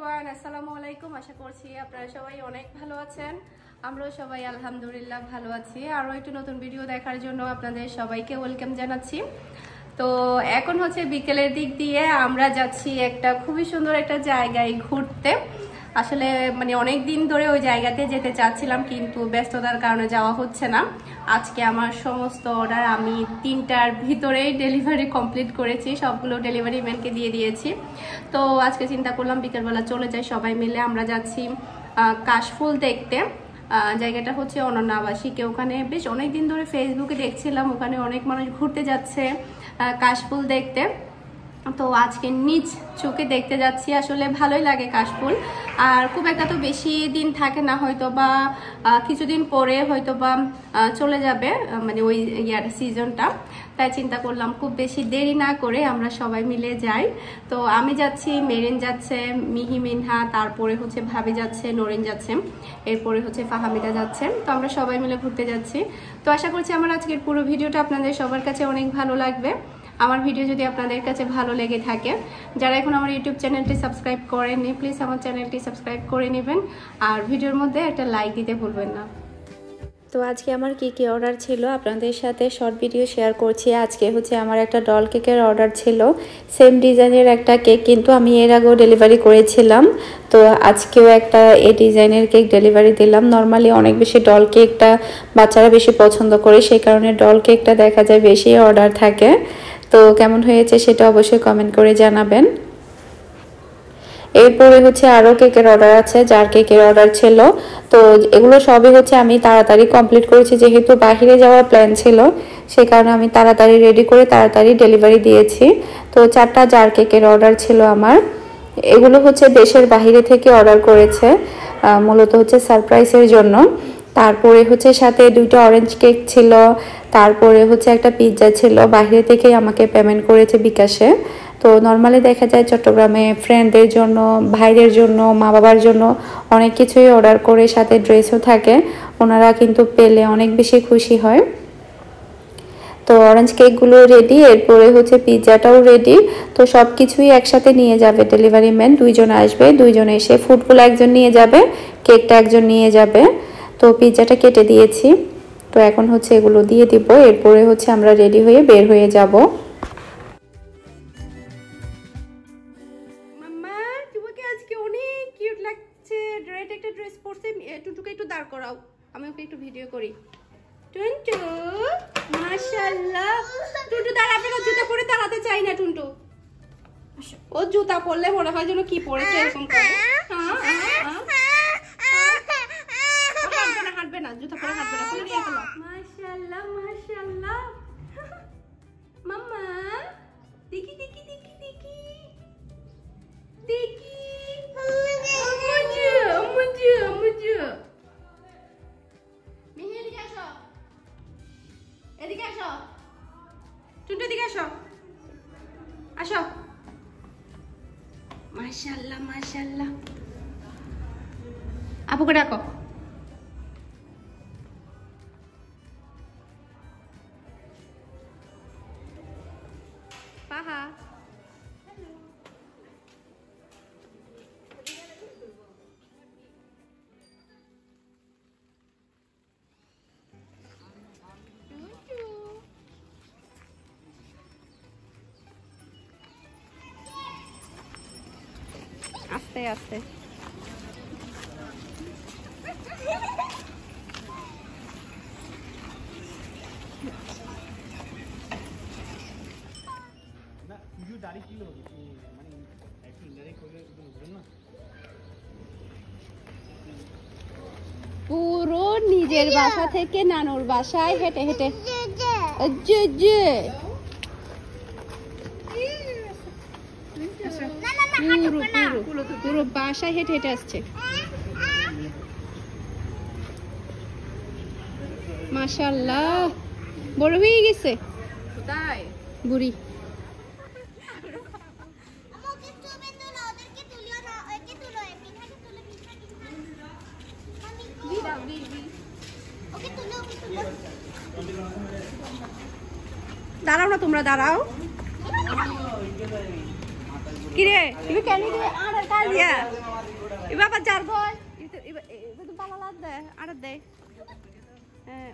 Everyone, আসসালামু আলাইকুম। আশা করছি আপনারা সবাই অনেক ভালো আছেন। আমরাও সবাই আলহামদুলিল্লাহ ভালো আছি। আরও একটু নতুন ভিডিও দেখার জন্য আপনাদের সবাইকে ওয়েলকাম জানাচ্ছি। তো এখন হচ্ছে বিকেলের দিক দিয়ে আমরা যাচ্ছি একটা খুবই সুন্দর একটা জায়গায় ঘুরতে। আসলে অনেক দিন ধরে ওই জায়গাতে যেতে চাচ্ছিলাম, কিন্তু ব্যস্ততার কারণে যাওয়া হচ্ছে না। আজকে আমার সমস্ত অর্ডার আমি 3টার ভিতরেই ডেলিভারি কমপ্লিট করেছি, সবগুলো ডেলিভারি ম্যানকে দিয়ে দিয়েছি। তো আজকে চিন্তা করলাম বিকেলবেলা চলে যাই সবাই মিলে। আমরা যাচ্ছি কাশফুল দেখতে। জায়গাটা হচ্ছে অনন্যা আবাসিকে। ওখানে বেশ অনেক দিন ধরে ফেসবুকে দেখছিলাম ওখানে অনেক মানুষ ঘুরতে যাচ্ছে কাশফুল দেখতে। তো আজকে নিজ চোখে দেখতে যাচ্ছি। আসলে ভালোই লাগে কাশফুল, আর খুব একটা তো বেশি দিন থাকে না, হয়তো বা কিছুদিন পরে হয়তো বা চলে যাবে ওই সিজনটা। তাই চিন্তা করলাম খুব বেশি দেরি না করে আমরা সবাই মিলে যাই। তো আমি যাচ্ছি, মেরিন যাচ্ছে, মিহি মিনহা, তারপরে হচ্ছে ভাবি যাচ্ছে, নরিন যাচ্ছে, এরপরে হচ্ছে ফাহামিদা যাচ্ছে। তো আমরা সবাই মিলে ঘুরতে যাচ্ছি। তো আশা করছি আমার আজকের পুরো ভিডিওটা আপনাদের সবার কাছে অনেক ভালো লাগবে। আমার ভিডিও যদি আপনাদের কাছে ভালো লেগে থাকে, যারা এখন আমার ইউটিউব চ্যানেলটি সাবস্ক্রাইব করেননি, প্লিজ আমার চ্যানেলটি সাবস্ক্রাইব করে নেবেন, আর ভিডিওর মধ্যে একটা লাইক দিতে ভুলবেন না। তো আজকে আমার কি অর্ডার ছিল আপনাদের সাথে শর্ট ভিডিও শেয়ার করছি। আজকে হচ্ছে আমার একটা ডল কেকের অর্ডার ছিল, সেম ডিজাইনের একটা কেক, কিন্তু আমি এর আগেও ডেলিভারি করেছিলাম। তো আজকেও একটা এই ডিজাইনের কেক ডেলিভারি দিলাম। নর্মালি অনেক বেশি ডল কেকটা বাচ্চারা বেশি পছন্দ করে, সেই কারণে ডল কেকটা দেখা যায় বেশি অর্ডার থাকে। তো কেমন হয়েছে সেটা অবশ্যই কমেন্ট করে জানাবেন। এরপরে হচ্ছে আরও কেকের অর্ডার আছে, যার কেকের অর্ডার ছিল। তো এগুলো সবই হচ্ছে আমি তাড়াতাড়ি কমপ্লিট করেছি, যেহেতু বাহিরে যাওয়ার প্ল্যান ছিল, সেই কারণে আমি তাড়াতাড়ি রেডি করে তাড়াতাড়ি ডেলিভারি দিয়েছি। তো 4টা জার কেকের অর্ডার ছিল আমার। এগুলো হচ্ছে দেশের বাহিরে থেকে অর্ডার করেছে, মূলত হচ্ছে সারপ্রাইজের জন্য। তারপরে হচ্ছে সাথে 2টা অরেঞ্জ কেক ছিল, তারপরে হচ্ছে একটা পিৎজা ছিল। বাইরে থেকেই আমাকে পেমেন্ট করেছে বিকাশে। তো নর্মালি দেখা যায় চট্টগ্রামে ফ্রেন্ডদের জন্য, ভাইদের জন্য, মা বাবার জন্য অনেক কিছুই অর্ডার করে, সাথে ড্রেসও থাকে। ওনারা কিন্তু পেলে অনেক বেশি খুশি হয়। তো অরেঞ্জ কেকগুলো রেডি, এরপরে হচ্ছে পিৎজাটাও রেডি। তো সব কিছুই একসাথে নিয়ে যাবে ডেলিভারি ম্যান। 2জন আসবে, 2জন এসে ফুডগুলো একজন নিয়ে যাবে, কেকটা একজন নিয়ে যাবে। তো পিৎজাটা কেটে দিয়েছি। তো এখন হচ্ছে এগুলো দিয়ে দিব, এরপরে হচ্ছে আমরা রেডি হয়ে বের হয়ে যাব। মাম্মা, তোমাকে আজকে অনেক কিউট লাগছে। রেড একটা ড্রেস পরছে। টুটুকে একটু দাঁড় করাও, আমি ওকে একটু ভিডিও করি। টুনটু, মাশাআল্লাহ। টুনটু দাঁড়া, আপনাকে জুতা পরে দাঁড়াতে চাই না। টুনটু ও জুতা পরলে মনে হয় যেন কি পরেছে এরকম করে। হাঁটবে না, জুতা পরে হাঁটবে না। খুলে দিয়ে ফেলো। মাশাআল্লাহ মাশাআল্লাহ। মাম্মা দেখি দেখি দেখি দেখি দেখি। আমুজু আমুজু আমুজু। মিহি এদিকে আসো, এদিকে আসো। টুনটু এদিকে আসো, আসো। মাশাআল্লাহ মাশাআল্লাহ। আপুকে ডাকো। পাহা আস্তে আস্তে। পুরো নিজের বাসা থেকে নানুর বাসায় হেঁটে হেঁটে পুরো বাসায় হেঁটে হেঁটে আসছে। মাশাআল্লাহ, বড় হয়ে গেছে বুড়ি। দাঁড়াও না, তোমরা দাঁড়াও। কিরে তুমি কেন আর কাল দিয়া বাবা যার ভয় তো পালা লাগ দে আর দে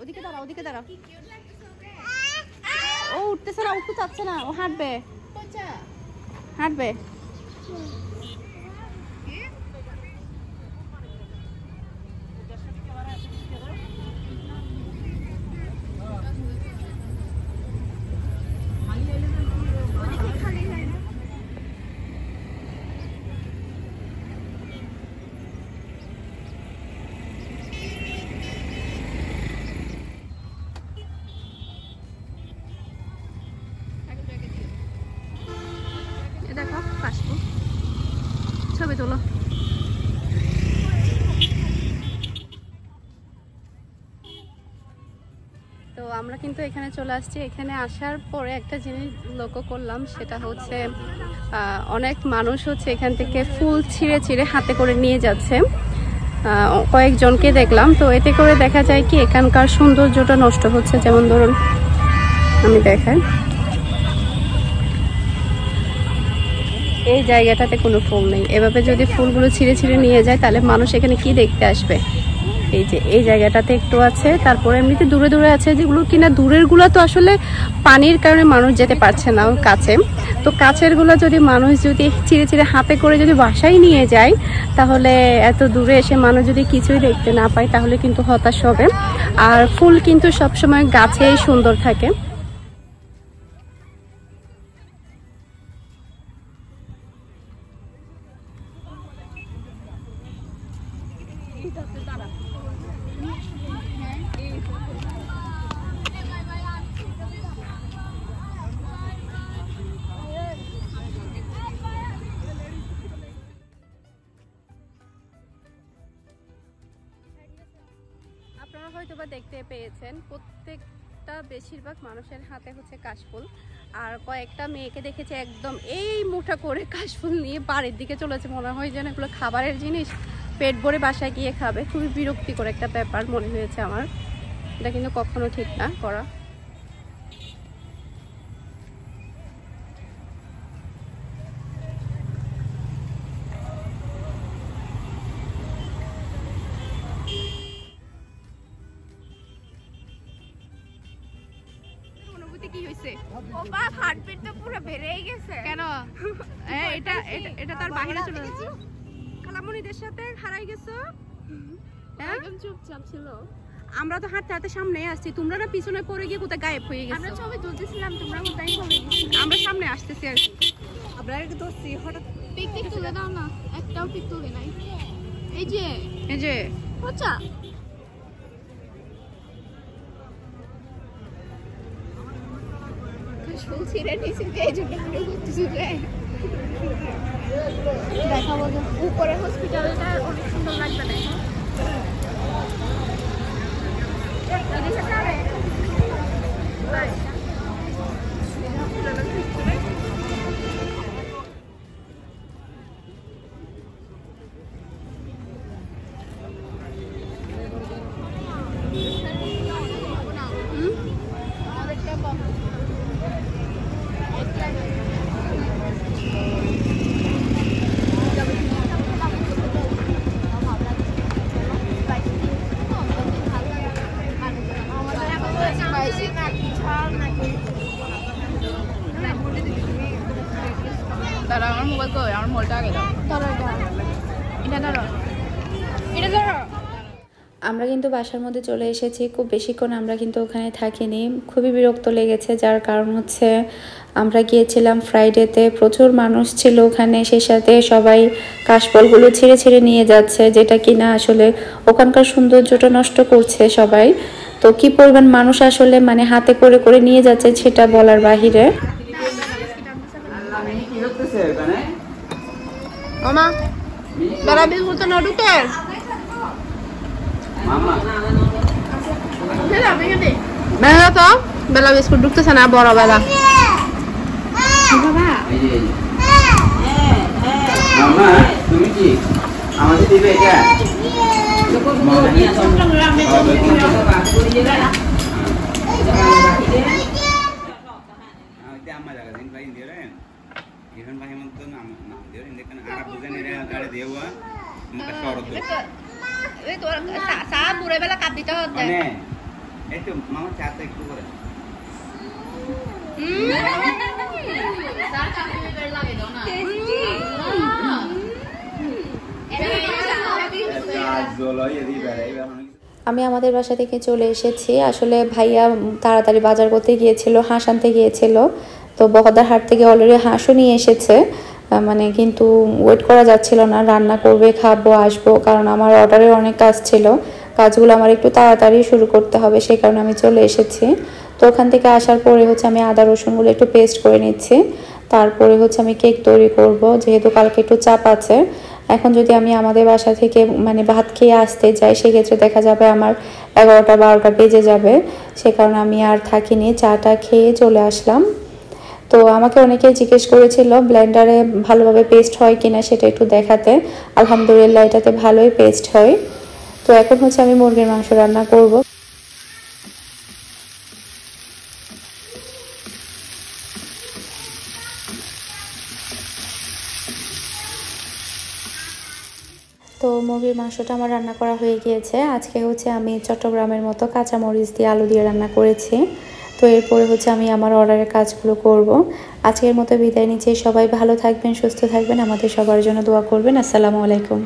ওদিকে দাঁড়া ও উঠতেছে না উঠতে চাচ্ছে না ও হাঁটবে দেখো কাশবো ছবি তোলো তো আমরা কিন্তু এখানে চলে আসছি এখানে আসার পরে একটা জিনিস লক্ষ্য করলাম সেটা হচ্ছে অনেক মানুষ হচ্ছে এখান থেকে ফুল ছিঁড়ে হাতে করে নিয়ে যাচ্ছে কয়েকজনকে দেখলাম তো এতে করে দেখা যায় কি এখানকার সৌন্দর্যটা নষ্ট হচ্ছে যেমন ধরুন আমি দেখাই এই জায়গাটাতে কোনো ফুল নেই এভাবে যদি ফুলগুলো ছিঁড়ে নিয়ে যায় তাহলে মানুষ এখানে কি দেখতে আসবে এই যে এই জায়গাটাতে একটু আছে তারপরে এমনিতে দূরে আছে যেগুলো কিনা দূরের গুলো তো আসলে পানির কারণে মানুষ যেতে পারছে না কাছে তো কাছের গুলো যদি মানুষ যদি ছিঁড়ে হাতে করে যদি বাসায় নিয়ে যায় তাহলে এত দূরে এসে মানুষ যদি কিছুই দেখতে না পায় তাহলে কিন্তু হতাশ হবে আর ফুল কিন্তু সবসময় গাছেই সুন্দর থাকে আপনারা হয়তোবা দেখতে পেয়েছেন প্রত্যেকটা বেশিরভাগ মানুষের হাতে হচ্ছে কাশফুল আর কয়েকটা মেয়েকে দেখেছে একদম এই মুঠা করে কাশফুল নিয়ে বাড়ির দিকে চলেছে মনে হয় যেন এগুলো খাবারের জিনিস পেট ভরে বাসায় গিয়ে খাবে খুবই বিরক্তিকর একটা ব্যাপার মনে হয়েছে আমার এটা কিন্তু কখনো ঠিক না করা কি হইছে ওবা হার্টবিটটা পুরো বেড়েই গেছে কেন এটা তার বাইরে চলে যাচ্ছে খালামণিদের সাথে হারাই গেছো একদম চুপচাপ ছিল আমরা তো হাঁটতে সামনেই আসছি তোমরা না পিছনে পড়ে গিয়ে কোথায় গায়েব হয়ে গেছো আমরা ছবি তুলতেছিলাম তোমরা কোথায় পড়ে গেছো আমরা সামনে আসতেছি আর আমরা একটু দোস্তি হঠাৎ পিক তুলে দাও না একটাও পিক তুলে নাই এই যে আচ্ছা ফুল ছিঁড়ে নিচে এই জন্য দেখাবো উপরে হসপিটালটা অনেক সুন্দর লাগবে দেখো আমরা কিন্তু বাসার মধ্যে চলে এসেছি খুব বেশিক্ষণ আমরা কিন্তু ওখানে থাকিনি খুবই বিরক্ত লেগেছে যার কারণ হচ্ছে আমরা গিয়েছিলাম ফ্রাইডেতে প্রচুর মানুষ ছিল ওখানে সেই সাথে সবাই কাশফলগুলো ছিঁড়ে নিয়ে যাচ্ছে যেটা কিনা আসলে ওখানকার সৌন্দর্যটা নষ্ট করছে সবাই তো কি পরিমাণ মানুষ আসলে মানে হাতে করে নিয়ে যাচ্ছে সেটা বলার বাহিরে মামা দাঁড়া বিস্কুট তো না ঢুকে বেলা তো বেলা বিস্কুট ঢুকতেছে না বড় বেলা তুমি কি আমাদের দিবে এটা চা বুড়ে বেলা কাপ দিতে হচ্ছে একটু মামা চাটা একটু করে আমি আমাদের বাসা থেকে চলে এসেছি। আসলে ভাইয়া তাড়াতাড়ি বাজার করতে গিয়েছিল, হাঁস আনতে গিয়েছিল। তো বহদ্দার হাট থেকে অলরেডি হাঁসও নিয়ে এসেছে, মানে কিন্তু ওয়েট করা যাচ্ছিল না, রান্না করবে, খাবো, আসবো, কারণ আমার অর্ডারের অনেক কাজ ছিল, কাজগুলো আমার একটু তাড়াতাড়ি শুরু করতে হবে, সেই কারণে আমি চলে এসেছি। তো ওখান থেকে আসার পরে হচ্ছে আমি আদা রসুনগুলো একটু পেস্ট করে নিচ্ছি। তারপরে হচ্ছে আমি কেক তৈরি করব, যেহেতু কালকে একটু চাপ আছে। এখন যদি আমি আমাদের বাসা থেকে মানে ভাত খেয়ে আসতে যাই, সেক্ষেত্রে দেখা যাবে আমার 11টা 12টা বেজে যাবে, সে কারণে আমি আর থাকিনি, চাটা খেয়ে চলে আসলাম। তো আমাকে অনেকেই জিজ্ঞেস করেছিল ব্লেন্ডারে ভালোভাবে পেস্ট হয় কিনা সেটা একটু দেখাতে। আলহামদুলিল্লাহ এটাতে ভালোই পেস্ট হয়। তো এখন হচ্ছে আমি মুরগির মাংস রান্না করব। তো মুরগির মাংসটা আমার রান্না করা হয়ে গিয়েছে। আজকে হচ্ছে আমি চট্টগ্রামের মতো কাঁচামরিচ দিয়ে আলু দিয়ে রান্না করেছি। তো এরপরে হচ্ছে আমি আমার অর্ডারের কাজগুলো করব। আজকের মতো বিদায় নিচ্ছি। সবাই ভালো থাকবেন, সুস্থ থাকবেন, আমাদের সবার জন্য দোয়া করবেন। আসসালামু আলাইকুম।